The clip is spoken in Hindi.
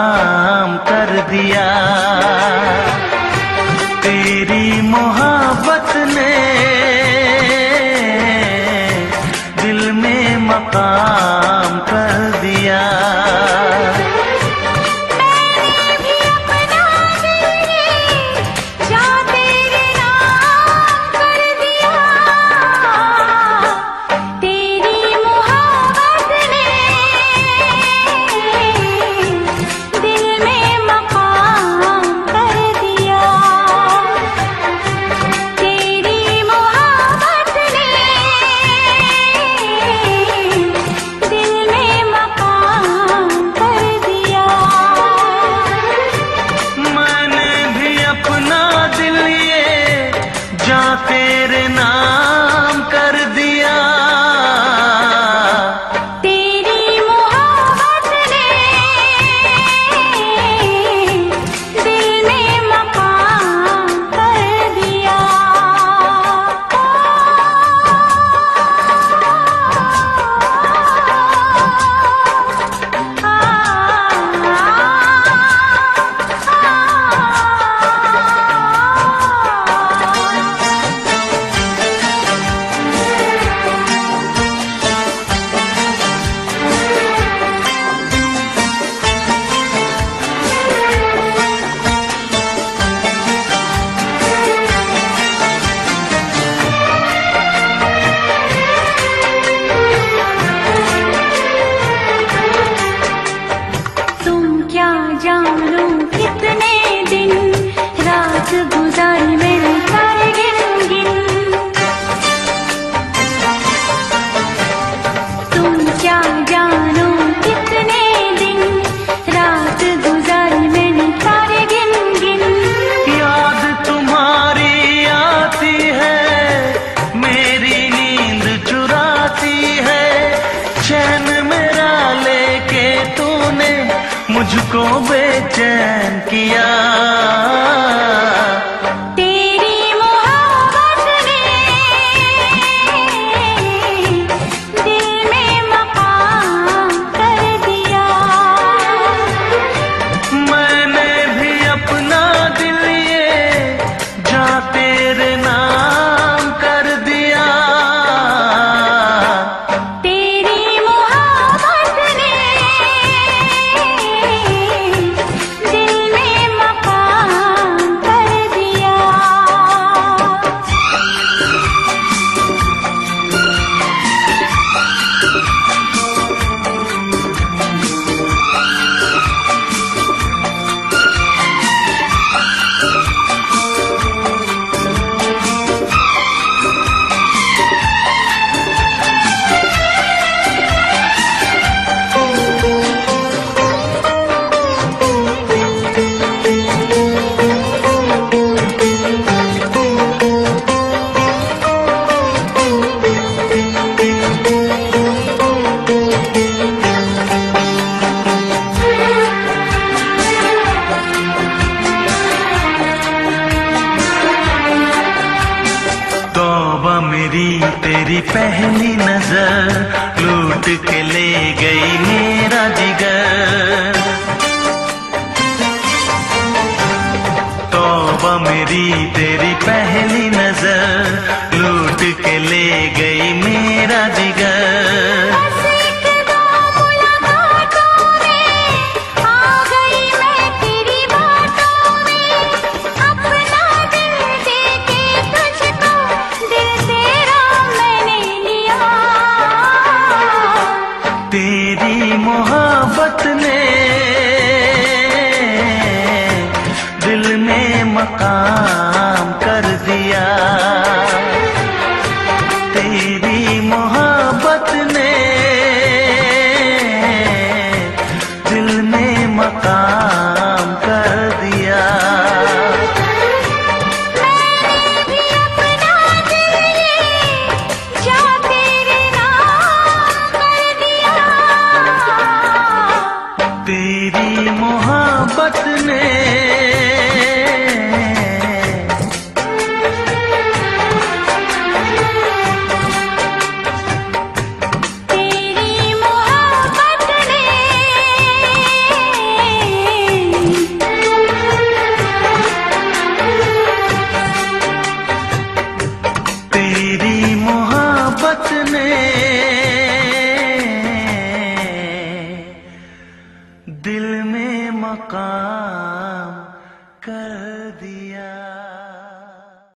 मकाम कर दिया। तेरी मोहब्बत ने दिल में मकाम कर दिया। तेरे नाम कर दिया। तेरी मोहब्बत ने दिल में मकाम कर दिया। जानो कितने दिन रात गुजारी मैंने सारे गिन गिन। तुम क्या जानो कितने दिन रात गुजारी मैंने सारे गिन गिन। याद तुम्हारी आती है, मेरी नींद चुराती है। चैन मेरा लेके तूने मुझको बेचैन किया। तेरी मोहब्बत ने दिल में मकाम कर दिया। मैंने भी अपना दिल ये जा तेरे नाम कर दिया। मेरी तेरी पहली नजर लूट के ले गई मेरा जिगर। तौबा मेरी तेरी पहली नजर